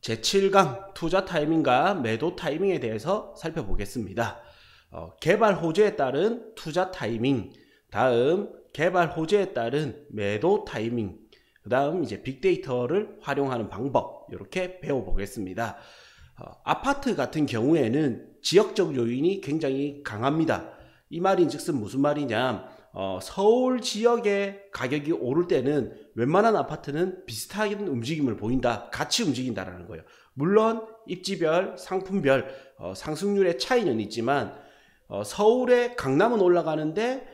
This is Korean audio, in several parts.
제7강 투자 타이밍과 매도 타이밍에 대해서 살펴보겠습니다. 개발 호재에 따른 투자 타이밍, 다음 개발 호재에 따른 매도 타이밍, 그 다음 이제 빅데이터를 활용하는 방법, 이렇게 배워보겠습니다. 아파트 같은 경우에는 지역적 요인이 굉장히 강합니다. 이 말인즉슨 무슨 말이냐, 서울 지역의 가격이 오를 때는 웬만한 아파트는 비슷한 움직임을 보인다, 같이 움직인다라는 거예요. 물론 입지별, 상품별 상승률의 차이는 있지만 서울의 강남은 올라가는데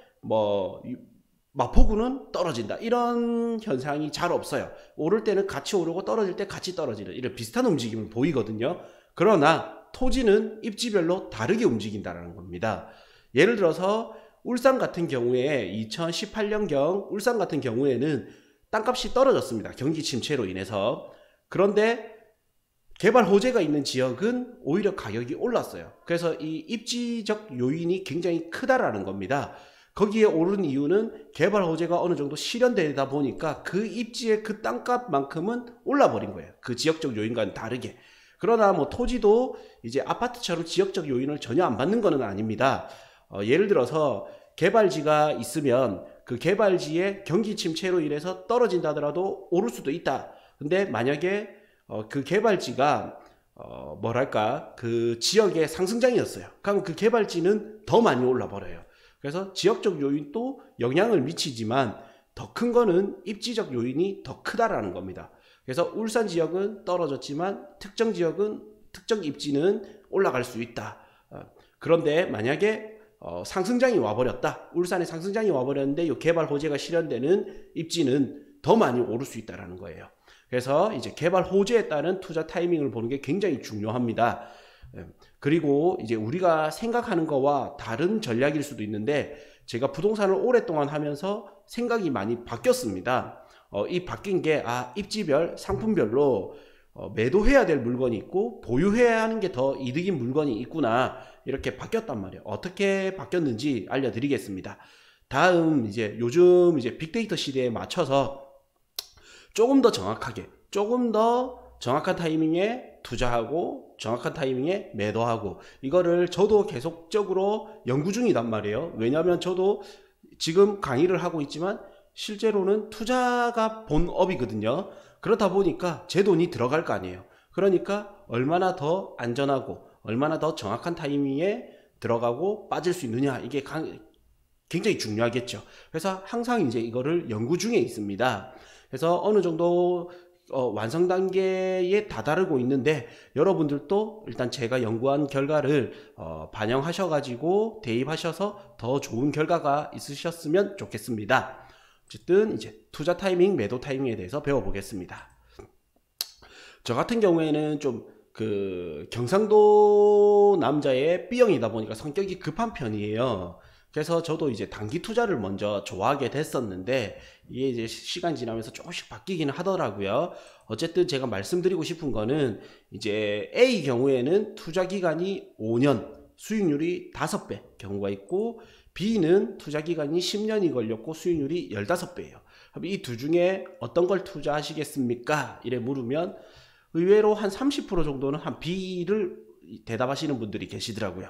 마포구는 떨어진다, 이런 현상이 잘 없어요. 오를 때는 같이 오르고 떨어질 때 같이 떨어지는 이런 비슷한 움직임을 보이거든요. 그러나 토지는 입지별로 다르게 움직인다는 겁니다. 예를 들어서 울산 같은 경우에 2018년경 울산 같은 경우에는 땅값이 떨어졌습니다. 경기 침체로 인해서. 그런데 개발 호재가 있는 지역은 오히려 가격이 올랐어요. 그래서 이 입지적 요인이 굉장히 크다라는 겁니다. 거기에 오른 이유는 개발 호재가 어느 정도 실현되다 보니까 그 입지의 그 땅값만큼은 올라버린 거예요. 그 지역적 요인과는 다르게. 그러나 토지도 이제 아파트처럼 지역적 요인을 전혀 안 받는 것은 아닙니다. 예를 들어서 개발지가 있으면 그 개발지의 경기 침체로 인해서 떨어진다 하더라도 오를 수도 있다. 근데 만약에 그 개발지가 그 지역의 상승장이었어요. 그럼 그 개발지는 더 많이 올라 버려요. 그래서 지역적 요인도 영향을 미치지만 더 큰 거는 입지적 요인이 더 크다라는 겁니다. 그래서 울산 지역은 떨어졌지만 특정 지역은 특정 입지는 올라갈 수 있다. 그런데 만약에 상승장이 와버렸다, 울산에 상승장이 와버렸는데 이 개발 호재가 실현되는 입지는 더 많이 오를 수 있다는 거예요. 그래서 이제 개발 호재에 따른 투자 타이밍을 보는 게 굉장히 중요합니다. 그리고 이제 우리가 생각하는 거와 다른 전략일 수도 있는데, 제가 부동산을 오랫동안 하면서 생각이 많이 바뀌었습니다. 이 바뀐 게 입지별, 상품별로 매도해야 될 물건이 있고 보유해야 하는 게 더 이득인 물건이 있구나, 이렇게 바뀌었단 말이에요. 어떻게 바뀌었는지 알려드리겠습니다. 다음 이제 요즘 이제 빅데이터 시대에 맞춰서 조금 더 정확하게, 조금 더 정확한 타이밍에 투자하고 정확한 타이밍에 매도하고, 이거를 저도 계속적으로 연구 중이단 말이에요. 왜냐하면 저도 지금 강의를 하고 있지만 실제로는 투자가 본업이거든요. 그렇다 보니까 제 돈이 들어갈 거 아니에요. 그러니까 얼마나 더 안전하고 얼마나 더 정확한 타이밍에 들어가고 빠질 수 있느냐, 이게 굉장히 중요하겠죠. 그래서 항상 이제 이거를 연구 중에 있습니다. 그래서 어느 정도 완성 단계에 다다르고 있는데, 여러분들도 일단 제가 연구한 결과를 반영하셔가지고 대입하셔서 더 좋은 결과가 있으셨으면 좋겠습니다. 어쨌든 이제 투자 타이밍, 매도 타이밍에 대해서 배워보겠습니다. 저 같은 경우에는 좀 경상도 남자의 B형이다 보니까 성격이 급한 편이에요. 그래서 저도 이제 단기 투자를 먼저 좋아하게 됐었는데, 이게 이제 시간 지나면서 조금씩 바뀌기는 하더라고요. 어쨌든 제가 말씀드리고 싶은 거는, 이제 A 경우에는 투자 기간이 5년, 수익률이 5배 경우가 있고, B는 투자 기간이 10년이 걸렸고 수익률이 15배예요. 이 두 중에 어떤 걸 투자하시겠습니까? 이래 물으면 의외로 한 30% 정도는 한 B를 대답하시는 분들이 계시더라고요.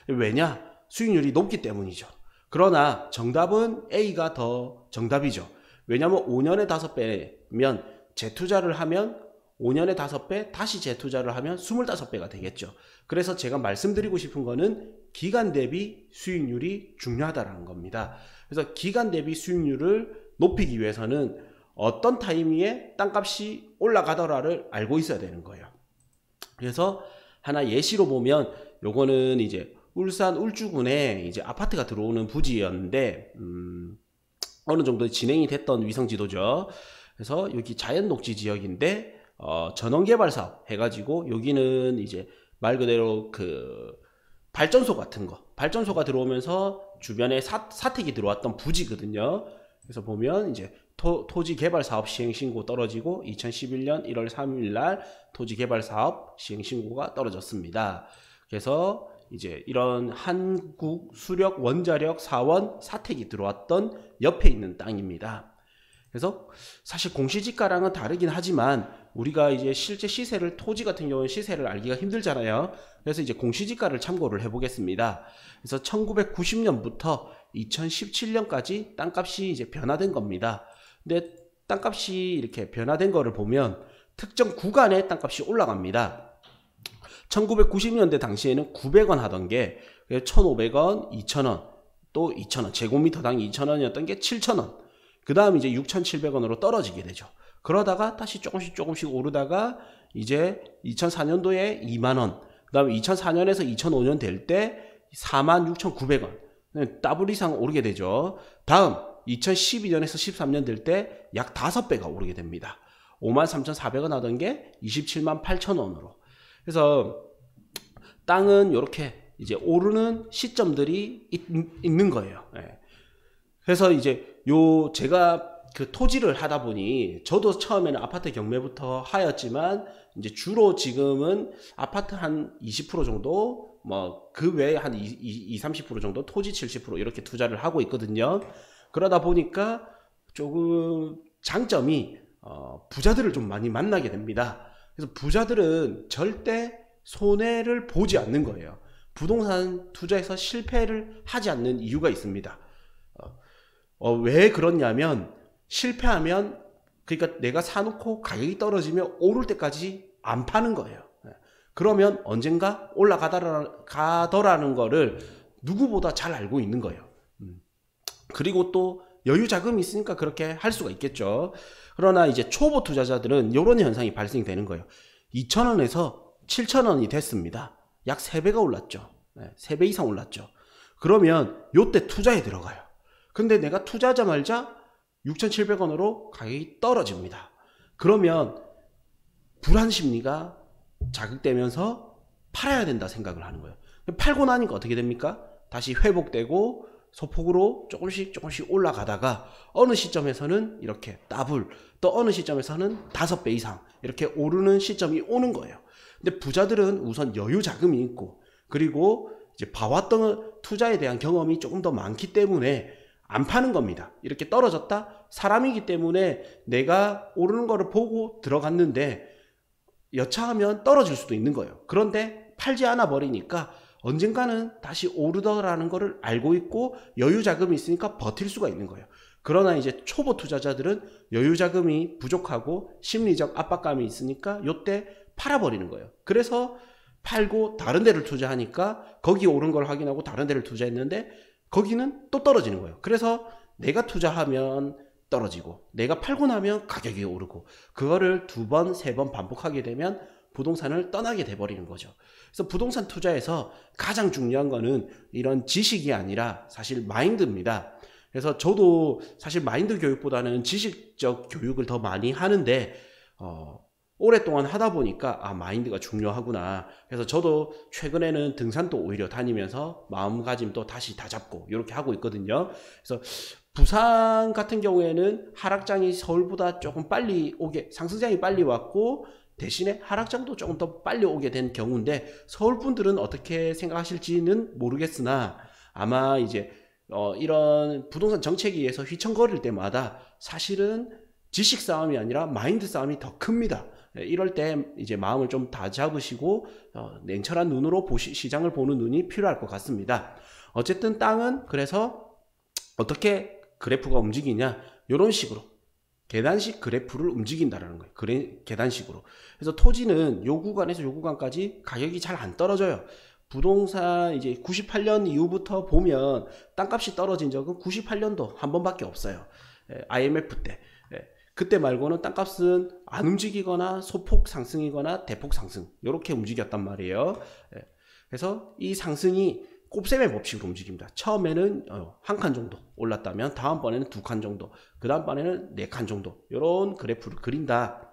왜냐? 수익률이 높기 때문이죠. 그러나 정답은 A가 더 정답이죠. 왜냐하면 5년에 5배면 재투자를 하면 5년에 5배, 다시 재투자를 하면 25배가 되겠죠. 그래서 제가 말씀드리고 싶은 거는 기간 대비 수익률이 중요하다는 겁니다. 그래서 기간 대비 수익률을 높이기 위해서는 어떤 타이밍에 땅값이 올라가더라를 알고 있어야 되는 거예요. 그래서 하나 예시로 보면, 요거는 이제 울산 울주군에 이제 아파트가 들어오는 부지였는데 어느 정도 진행이 됐던 위성지도죠. 그래서 여기 자연녹지 지역인데 전원개발 사업 해가지고, 여기는 이제 말 그대로 발전소 같은 거, 발전소가 들어오면서 주변에 사택이 들어왔던 부지거든요. 그래서 보면 이제 토지 개발 사업 시행 신고 떨어지고 2011년 1월 3일 날 토지 개발 사업 시행 신고가 떨어졌습니다. 그래서 이제 이런 한국 수력 원자력 사원 사택이 들어왔던 옆에 있는 땅입니다. 그래서 사실 공시지가랑은 다르긴 하지만 우리가 이제 실제 시세를, 토지 같은 경우는 시세를 알기가 힘들잖아요. 그래서 이제 공시지가를 참고를 해보겠습니다. 그래서 1990년부터 2017년까지 땅값이 이제 변화된 겁니다. 근데 땅값이 이렇게 변화된 거를 보면 특정 구간에 땅값이 올라갑니다. 1990년대 당시에는 900원 하던 게 1,500원, 2,000원, 또 2,000원, 제곱미터당 2,000원이었던 게 7,000원, 그 다음 이제 6,700원으로 떨어지게 되죠. 그러다가 다시 조금씩 오르다가 이제 2004년도에 2만원, 그 다음에 2004년에서 2005년 될 때 46,900원, 더블 이상 오르게 되죠. 다음 2012년에서 13년 될 때 약 5배가 오르게 됩니다. 53,400원 하던 게 27만 8천원으로. 그래서 땅은 이렇게 이제 오르는 시점들이 있는 거예요. 예. 그래서 이제 제가 그 토지를 하다 보니 저도 처음에는 아파트 경매부터 하였지만 이제 주로 지금은 아파트 한 20% 정도, 뭐 그 외에 한 30% 정도, 토지 70% 이렇게 투자를 하고 있거든요. 그러다 보니까 조금 장점이 부자들을 좀 많이 만나게 됩니다. 그래서 부자들은 절대 손해를 보지 않는 거예요. 부동산 투자에서 실패를 하지 않는 이유가 있습니다. 왜 그렇냐면, 실패하면, 그러니까 내가 사놓고 가격이 떨어지면 오를 때까지 안 파는 거예요. 그러면 언젠가 올라가더라는 거를 누구보다 잘 알고 있는 거예요. 그리고 또 여유 자금이 있으니까 그렇게 할 수가 있겠죠. 그러나 이제 초보 투자자들은 이런 현상이 발생되는 거예요. 2,000원에서 7,000원이 됐습니다. 약 3배가 올랐죠. 3배 이상 올랐죠. 그러면 요때 투자에 들어가요. 근데 내가 투자하자마자 6,700원으로 가격이 떨어집니다. 그러면 불안 심리가 자극되면서 팔아야 된다 생각을 하는 거예요. 팔고 나니까 어떻게 됩니까? 다시 회복되고 소폭으로 조금씩 올라가다가 어느 시점에서는 이렇게 더블, 또 어느 시점에서는 5배 이상 이렇게 오르는 시점이 오는 거예요. 근데 부자들은 우선 여유 자금이 있고, 그리고 이제 봐왔던 투자에 대한 경험이 조금 더 많기 때문에 안 파는 겁니다. 이렇게 떨어졌다? 사람이기 때문에 내가 오르는 거를 보고 들어갔는데 여차하면 떨어질 수도 있는 거예요. 그런데 팔지 않아 버리니까 언젠가는 다시 오르더라는 거를 알고 있고 여유 자금이 있으니까 버틸 수가 있는 거예요. 그러나 이제 초보 투자자들은 여유 자금이 부족하고 심리적 압박감이 있으니까 요때 팔아버리는 거예요. 그래서 팔고 다른 데를 투자하니까 거기 오른 걸 확인하고 다른 데를 투자했는데 거기는 또 떨어지는 거예요. 그래서 내가 투자하면 떨어지고 내가 팔고 나면 가격이 오르고, 그거를 2번, 3번 반복하게 되면 부동산을 떠나게 돼버리는 거죠. 그래서 부동산 투자에서 가장 중요한 거는 이런 지식이 아니라 사실 마인드입니다. 그래서 저도 사실 마인드 교육보다는 지식적 교육을 더 많이 하는데 오랫동안 하다 보니까 마인드가 중요하구나. 그래서 저도 최근에는 등산도 오히려 다니면서 마음가짐도 다시 다잡고 이렇게 하고 있거든요. 그래서 부산 같은 경우에는 하락장이 서울보다 조금 빨리 오게, 상승장이 빨리 왔고 대신에 하락장도 조금 더 빨리 오게 된 경우인데, 서울 분들은 어떻게 생각하실지는 모르겠으나 아마 이제 이런 부동산 정책에 의해서 휘청거릴 때마다 사실은 지식 싸움이 아니라 마인드 싸움이 더 큽니다. 이럴 때 이제 마음을 좀 다잡으시고 냉철한 눈으로 시장을 보는 눈이 필요할 것 같습니다. 어쨌든 땅은 그래서 어떻게 그래프가 움직이냐, 이런 식으로 계단식 그래프를 움직인다라는 거예요. 계단식으로. 그래서 토지는 요 구간에서 요 구간까지 가격이 잘 안 떨어져요. 부동산 이제 98년 이후부터 보면 땅값이 떨어진 적은 98년도 한 번밖에 없어요. IMF 때. 그때 말고는 땅값은 안 움직이거나 소폭 상승이거나 대폭 상승 이렇게 움직였단 말이에요. 그래서 이 상승이 곱셈의 법칙으로 움직입니다. 처음에는 한 칸 정도 올랐다면 다음번에는 2칸 정도, 그 다음번에는 4칸 정도, 이런 그래프를 그린다.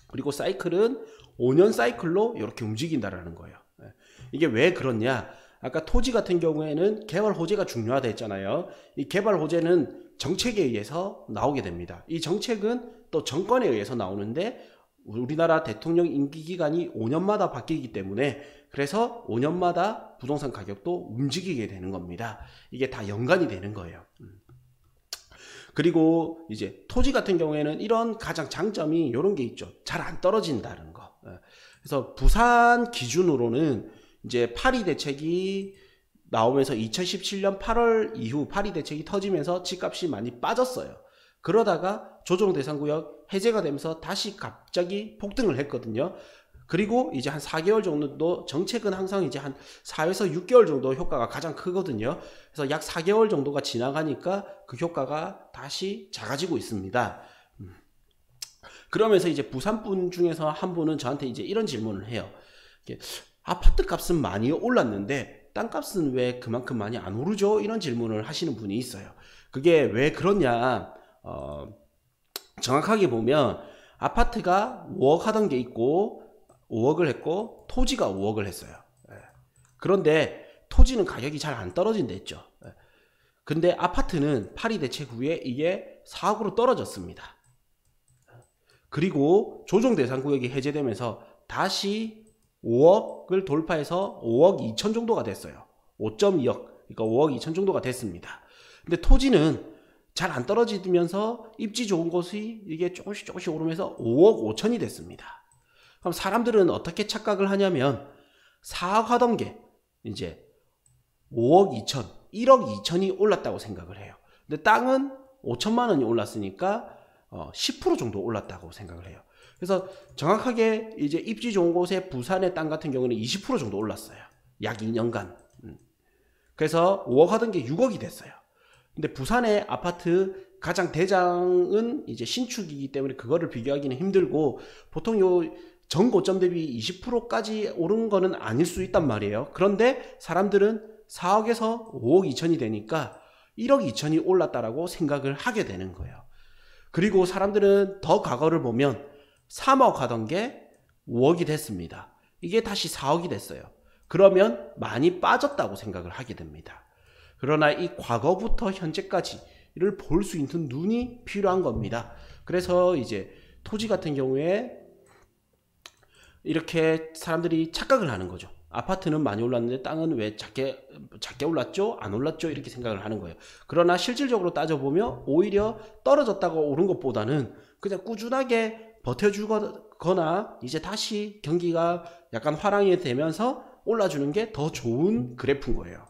그리고 사이클은 5년 사이클로 이렇게 움직인다라는 거예요. 이게 왜 그렇냐? 아까 토지 같은 경우에는 개발 호재가 중요하다 했잖아요. 이 개발 호재는 정책에 의해서 나오게 됩니다. 이 정책은 또 정권에 의해서 나오는데 우리나라 대통령 임기 기간이 5년마다 바뀌기 때문에, 그래서 5년마다 부동산 가격도 움직이게 되는 겁니다. 이게 다 연관이 되는 거예요. 그리고 이제 토지 같은 경우에는 이런 가장 장점이 이런 게 있죠. 잘 안 떨어진다는 거. 그래서 부산 기준으로는 이제 파리 대책이 나오면서 2017년 8월 이후 파리 대책이 터지면서 집값이 많이 빠졌어요. 그러다가 조정대상구역 해제가 되면서 다시 갑자기 폭등을 했거든요. 그리고 이제 한 4개월 정도, 정책은 항상 이제 한 4에서 6개월 정도 효과가 가장 크거든요. 그래서 약 4개월 정도가 지나가니까 그 효과가 다시 작아지고 있습니다. 그러면서 이제 부산분 중에서 한 분은 저한테 이제 이런 질문을 해요. 아파트 값은 많이 올랐는데 땅값은 왜 그만큼 많이 안 오르죠? 이런 질문을 하시는 분이 있어요. 그게 왜 그러냐? 정확하게 보면 아파트가 5억 하던 게 있고 5억을 했고 토지가 5억을 했어요. 그런데 토지는 가격이 잘 안 떨어진다 했죠. 근데 아파트는 파리 대책 후에 이게 4억으로 떨어졌습니다. 그리고 조정대상구역이 해제되면서 다시 5억을 돌파해서 5억 2천 정도가 됐어요. 5.2억, 그러니까 5억 2천 정도가 됐습니다. 근데 토지는 잘 안 떨어지면서 입지 좋은 곳이 이게 조금씩 오르면서 5억 5천이 됐습니다. 그럼 사람들은 어떻게 착각을 하냐면 4억 하던 게 이제 5억 2천, 1억 2천이 올랐다고 생각을 해요. 근데 땅은 5천만 원이 올랐으니까 10% 정도 올랐다고 생각을 해요. 그래서 정확하게 이제 입지 좋은 곳의 부산의 땅 같은 경우는 20% 정도 올랐어요. 약 2년간. 그래서 5억 하던 게 6억이 됐어요. 근데 부산의 아파트 가장 대장은 이제 신축이기 때문에 그거를 비교하기는 힘들고 보통 요 전고점 대비 20%까지 오른 거는 아닐 수 있단 말이에요. 그런데 사람들은 4억에서 5억 2천이 되니까 1억 2천이 올랐다라고 생각을 하게 되는 거예요. 그리고 사람들은 더 과거를 보면 3억 하던 게 5억이 됐습니다. 이게 다시 4억이 됐어요. 그러면 많이 빠졌다고 생각을 하게 됩니다. 그러나 이 과거부터 현재까지를 볼 수 있는 눈이 필요한 겁니다. 그래서 이제 토지 같은 경우에 이렇게 사람들이 착각을 하는 거죠. 아파트는 많이 올랐는데 땅은 왜 작게 올랐죠? 안 올랐죠? 이렇게 생각을 하는 거예요. 그러나 실질적으로 따져보면 오히려 떨어졌다고 오른 것보다는 그냥 꾸준하게 버텨주거나 이제 다시 경기가 약간 화랑이 되면서 올라주는 게 더 좋은 그래프인 거예요.